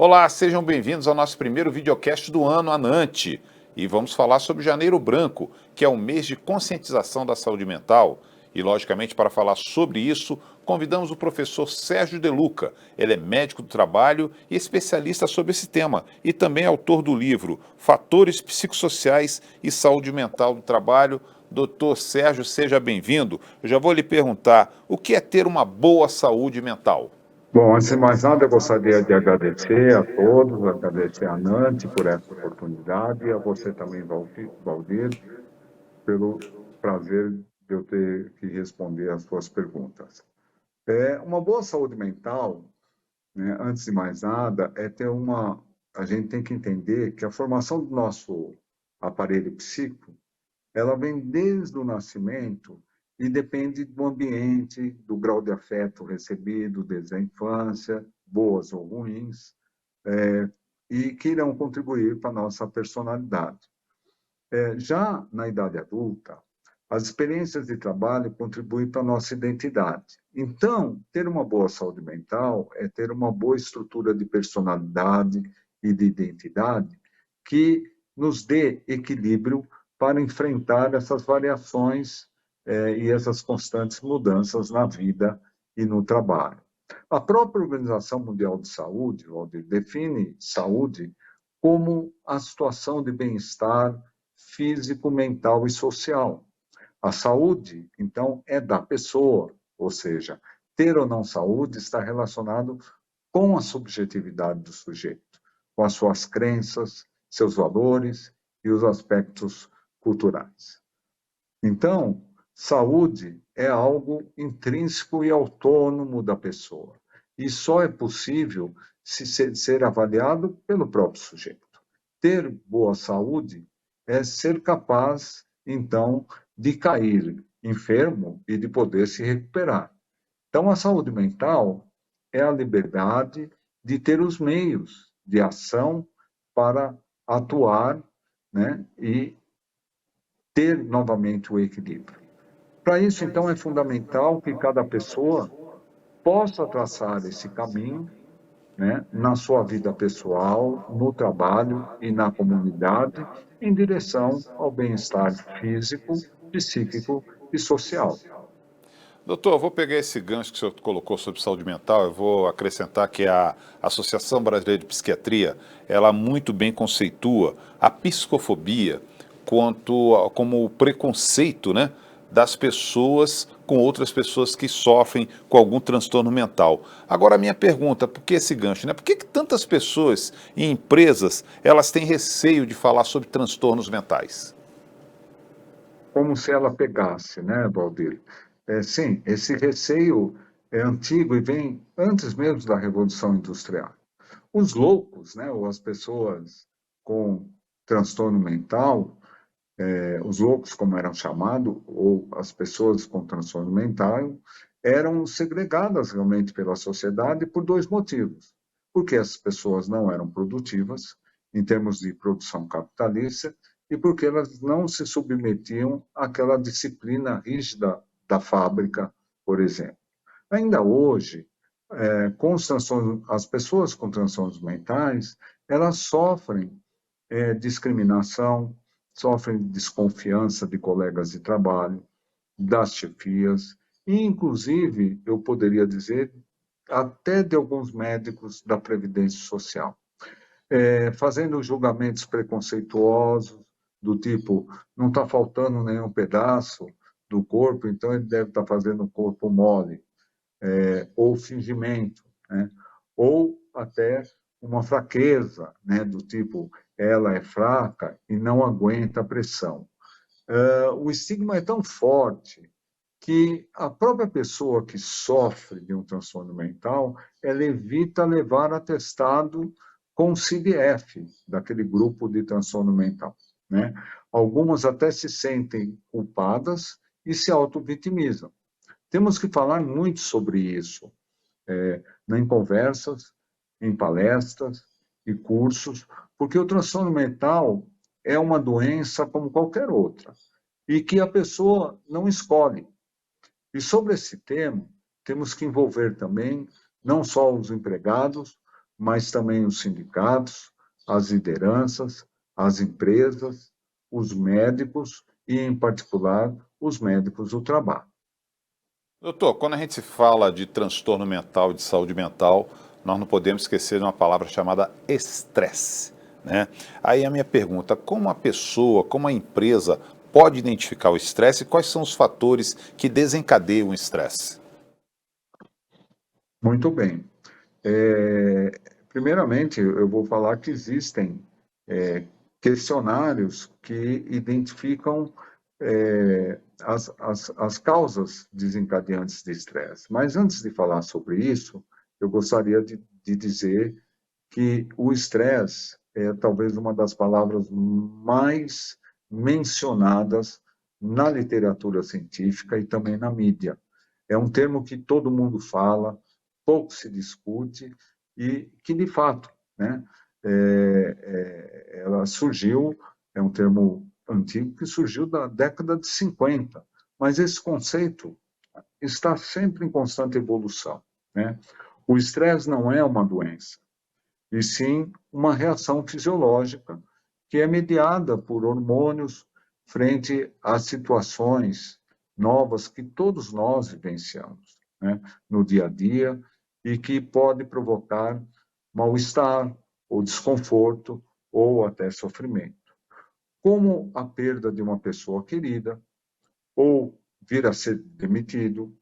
Olá, sejam bem-vindos ao nosso primeiro videocast do ano, Anante. E vamos falar sobre Janeiro Branco, que é o mês de conscientização da saúde mental. E, logicamente, para falar sobre isso, convidamos o professor Sérgio De Luca. Ele é médico do trabalho e especialista sobre esse tema, e também autor do livro Fatores Psicossociais e Saúde Mental do Trabalho. Doutor Sérgio, seja bem-vindo. Eu já vou lhe perguntar, o que é ter uma boa saúde mental? Bom, antes de mais nada, eu gostaria de agradecer a todos, agradecer a Nantes por essa oportunidade e a você também, Valdir, pelo prazer de eu ter que responder as suas perguntas. Uma boa saúde mental, né, antes de mais nada, a gente tem que entender que a formação do nosso aparelho psíquico ela vem desde o nascimento e depende do ambiente, do grau de afeto recebido desde a infância, boas ou ruins, e que irão contribuir para a nossa personalidade. Já na idade adulta, as experiências de trabalho contribuem para a nossa identidade. Então, ter uma boa saúde mental é ter uma boa estrutura de personalidade e de identidade que nos dê equilíbrio para enfrentar essas variações e essas constantes mudanças na vida e no trabalho. A própria Organização Mundial de Saúde, Waldir, define saúde como a situação de bem-estar físico, mental e social. A saúde, então, é da pessoa, ou seja, ter ou não saúde está relacionado com a subjetividade do sujeito, com as suas crenças, seus valores e os aspectos culturais. Então, saúde é algo intrínseco e autônomo da pessoa, e só é possível ser avaliado pelo próprio sujeito. Ter boa saúde é ser capaz, então, de cair enfermo e de poder se recuperar. Então, a saúde mental é a liberdade de ter os meios de ação para atuar, né, e ter novamente o equilíbrio. Para isso, então, é fundamental que cada pessoa possa traçar esse caminho, né, na sua vida pessoal, no trabalho e na comunidade, em direção ao bem-estar físico, psíquico e social. Doutor, eu vou pegar esse gancho que o senhor colocou sobre saúde mental, eu vou acrescentar que a Associação Brasileira de Psiquiatria, ela muito bem conceitua a psicofobia como o preconceito, né, das pessoas com outras pessoas que sofrem com algum transtorno mental. Agora a minha pergunta, por que esse gancho, né? Por que tantas pessoas e empresas, elas têm receio de falar sobre transtornos mentais? Como se ela pegasse, né, Valdir? Sim, esse receio é antigo e vem antes mesmo da Revolução Industrial. Os loucos, né, ou as pessoas com transtorno mental, os loucos, como eram chamados, ou as pessoas com transtorno mental, eram segregadas realmente pela sociedade por dois motivos. Porque as pessoas não eram produtivas, em termos de produção capitalista, e porque elas não se submetiam àquela disciplina rígida da fábrica, por exemplo. Ainda hoje, as pessoas com transtornos mentais, elas sofrem discriminação, sofrem desconfiança de colegas de trabalho, das chefias, e, inclusive, eu poderia dizer, até de alguns médicos da Previdência Social, fazendo julgamentos preconceituosos, do tipo, não está faltando nenhum pedaço do corpo, então ele deve estar fazendo o corpo mole, ou fingimento, né? Ou até uma fraqueza, né? Do tipo, ela é fraca e não aguenta a pressão. O estigma é tão forte que a própria pessoa que sofre de um transtorno mental, ela evita levar atestado com o CDF, daquele grupo de transtorno mental, né? Algumas até se sentem culpadas e se auto-vitimizam. Temos que falar muito sobre isso, em conversas, em palestras e cursos, porque o transtorno mental é uma doença como qualquer outra e que a pessoa não escolhe. E sobre esse tema, temos que envolver também não só os empregados, mas também os sindicatos, as lideranças, as empresas, os médicos e, em particular, os médicos do trabalho. Doutor, quando a gente fala de transtorno mental e de saúde mental, nós não podemos esquecer de uma palavra chamada estresse, né? Aí a minha pergunta, como a pessoa, como a empresa pode identificar o estresse e quais são os fatores que desencadeiam o estresse? Muito bem. Primeiramente, eu vou falar que existem questionários que identificam as causas desencadeantes de estresse. Mas antes de falar sobre isso, eu gostaria de dizer que o estresse é talvez uma das palavras mais mencionadas na literatura científica e também na mídia. É um termo que todo mundo fala, pouco se discute e que, de fato, né, ela surgiu, é um termo antigo que surgiu da década de 50, mas esse conceito está sempre em constante evolução, né? O estresse não é uma doença, e sim uma reação fisiológica que é mediada por hormônios frente a situações novas que todos nós vivenciamos, né, no dia a dia e que pode provocar mal-estar ou desconforto ou até sofrimento, como a perda de uma pessoa querida ou vir a ser demitido,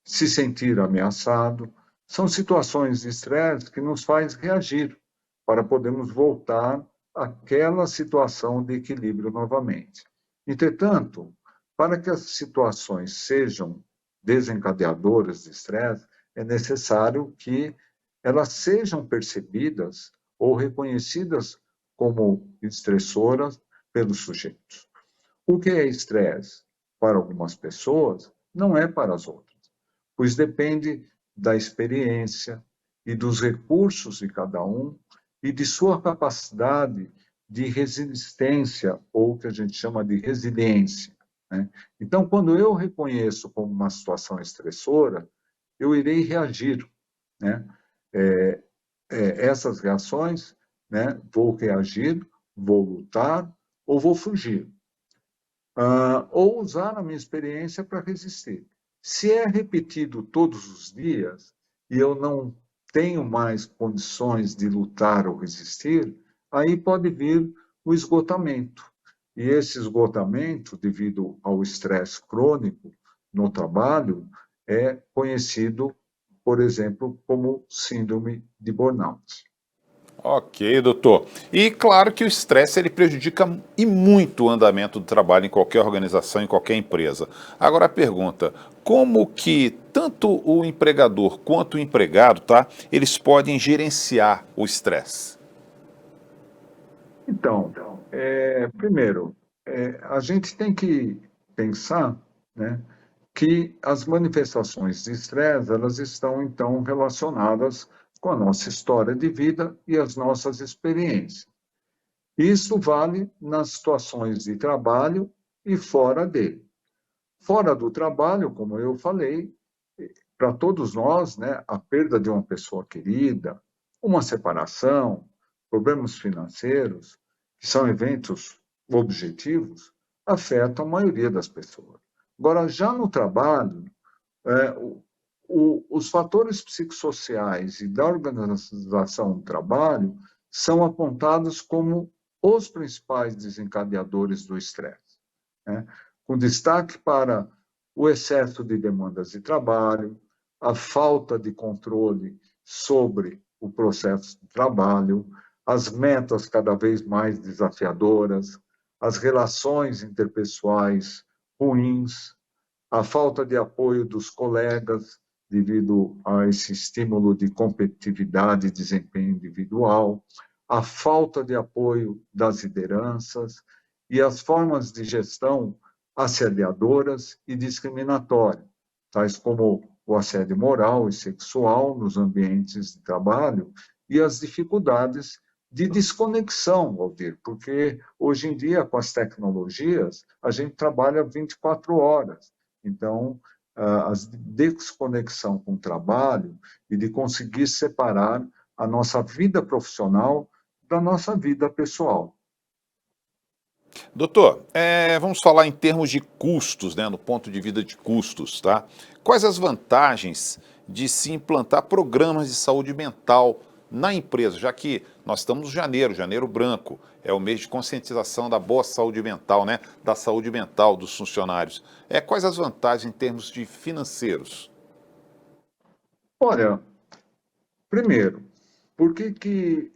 se sentir ameaçado, são situações de estresse que nos faz reagir para podermos voltar àquela situação de equilíbrio novamente. Entretanto, para que as situações sejam desencadeadoras de estresse, é necessário que elas sejam percebidas ou reconhecidas como estressoras pelos sujeitos. O que é estresse para algumas pessoas não é para as outras, pois depende da experiência e dos recursos de cada um e de sua capacidade de resistência, ou que a gente chama de resiliência, né? Então, quando eu reconheço como uma situação estressora, eu irei reagir, né? Essas reações, né? Vou reagir, vou lutar ou vou fugir, ou usar a minha experiência para resistir. Se é repetido todos os dias e eu não tenho mais condições de lutar ou resistir, aí pode vir o esgotamento. E esse esgotamento, devido ao estresse crônico no trabalho, é conhecido, por exemplo, como síndrome de burnout. Ok, doutor. E claro que o estresse ele prejudica e muito o andamento do trabalho em qualquer organização, em qualquer empresa. Agora a pergunta, como que tanto o empregador quanto o empregado, tá, eles podem gerenciar o estresse? Então, primeiro, a gente tem que pensar, né, que as manifestações de estresse, elas estão, então, relacionadas com a nossa história de vida e as nossas experiências. Isso vale nas situações de trabalho e fora dele. Fora do trabalho, como eu falei, para todos nós, né, a perda de uma pessoa querida, uma separação, problemas financeiros, que são eventos objetivos, afetam a maioria das pessoas. Agora, já no trabalho, os fatores psicossociais e da organização do trabalho são apontados como os principais desencadeadores do estresse, né? Com destaque para o excesso de demandas de trabalho, a falta de controle sobre o processo de trabalho, as metas cada vez mais desafiadoras, as relações interpessoais ruins, a falta de apoio dos colegas devido a esse estímulo de competitividade e desempenho individual, a falta de apoio das lideranças e as formas de gestão assediadoras e discriminatórias, tais como o assédio moral e sexual nos ambientes de trabalho e as dificuldades de desconexão, Valdir, porque hoje em dia, com as tecnologias, a gente trabalha 24 horas. Então, a desconexão com o trabalho e de conseguir separar a nossa vida profissional da nossa vida pessoal. Doutor, vamos falar em termos de custos, né, no ponto de vida de custos, tá? Quais as vantagens de se implantar programas de saúde mental na empresa, já que nós estamos no janeiro branco, é o mês de conscientização da boa saúde mental, né, da saúde mental dos funcionários. Quais as vantagens em termos de financeiros? Olha, primeiro, por que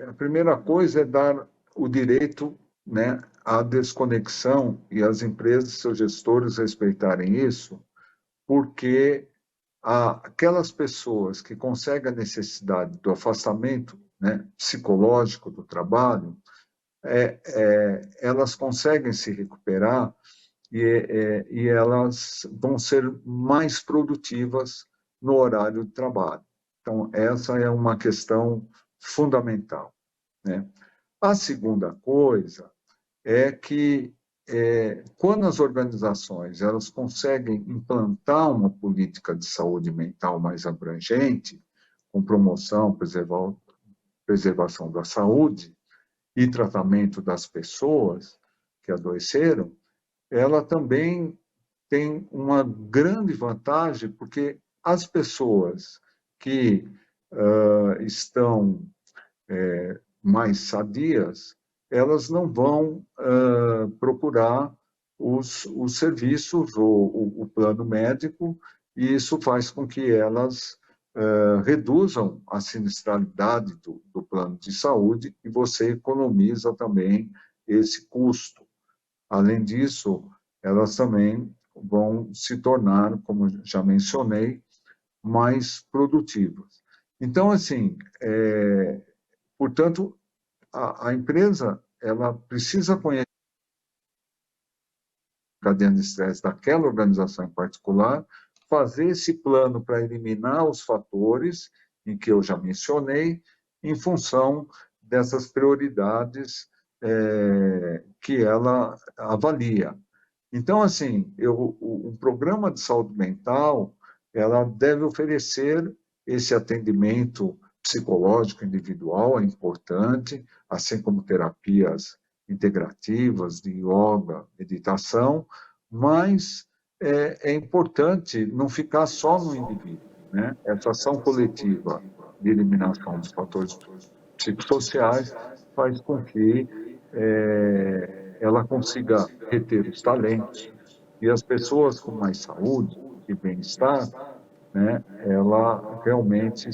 a primeira coisa é dar o direito, né, à desconexão e as empresas, seus gestores respeitarem isso, porque aquelas pessoas que conseguem a necessidade do afastamento, né, psicológico do trabalho, elas conseguem se recuperar e elas vão ser mais produtivas no horário de trabalho. Então, essa é uma questão fundamental, né? A segunda coisa é que quando as organizações elas conseguem implantar uma política de saúde mental mais abrangente, com promoção, preservação da saúde e tratamento das pessoas que adoeceram, ela também tem uma grande vantagem, porque as pessoas que estão mais sadias, elas não vão procurar os serviços ou o plano médico, e isso faz com que elas reduzam a sinistralidade do plano de saúde e você economiza também esse custo. Além disso, elas também vão se tornar, como já mencionei, mais produtivas. Então, assim, portanto, a empresa ela precisa conhecer a cadeia de estresse daquela organização em particular, fazer esse plano para eliminar os fatores em que eu já mencionei, em função dessas prioridades que ela avalia. Então, assim, o programa de saúde mental ela deve oferecer esse atendimento psicológico individual, é importante, assim como terapias integrativas de yoga, meditação, mas é importante não ficar só no indivíduo, né? Essa ação coletiva de eliminação dos fatores psicossociais faz com que ela consiga reter os talentos e as pessoas com mais saúde e bem-estar, né, ela realmente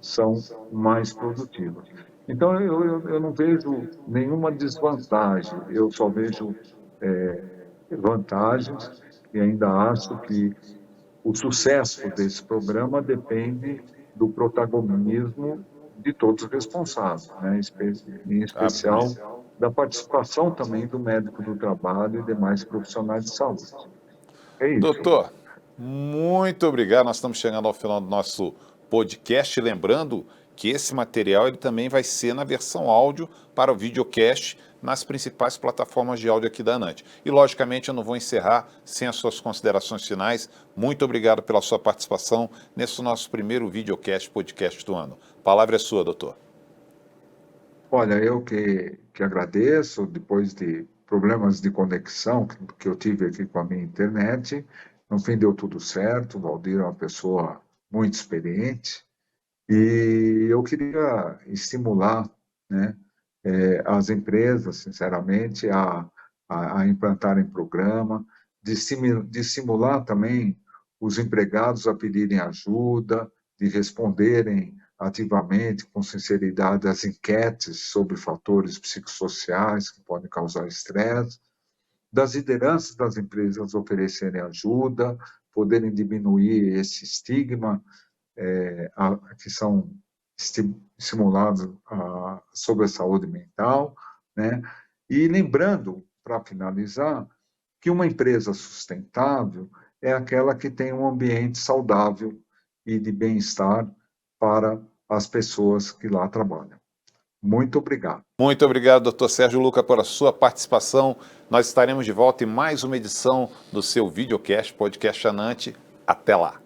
são mais produtivas. Então, eu não vejo nenhuma desvantagem, eu só vejo vantagens e ainda acho que o sucesso desse programa depende do protagonismo de todos os responsáveis, né? Em especial da participação também do médico do trabalho e demais profissionais de saúde. É isso. Doutor, muito obrigado. Nós estamos chegando ao final do nosso podcast. Lembrando que esse material ele também vai ser na versão áudio para o videocast nas principais plataformas de áudio aqui da ANANT. E, logicamente, eu não vou encerrar sem as suas considerações finais. Muito obrigado pela sua participação nesse nosso primeiro videocast, podcast do ano. A palavra é sua, doutor. Olha, eu que agradeço, depois de problemas de conexão que eu tive aqui com a minha internet, no fim deu tudo certo, o Valdir é uma pessoa muito experiente, e eu queria estimular, né, as empresas, sinceramente, a implantarem programa, de estimular também os empregados a pedirem ajuda, de responderem ativamente, com sinceridade, às enquetes sobre fatores psicossociais que podem causar estresse, das lideranças das empresas oferecerem ajuda, poderem diminuir esse estigma que são estimulados sobre a saúde mental, né? E lembrando, para finalizar, que uma empresa sustentável é aquela que tem um ambiente saudável e de bem-estar para as pessoas que lá trabalham. Muito obrigado. Muito obrigado, doutor Sérgio Luca, por a sua participação. Nós estaremos de volta em mais uma edição do seu videocast, podcast ANANT. Até lá.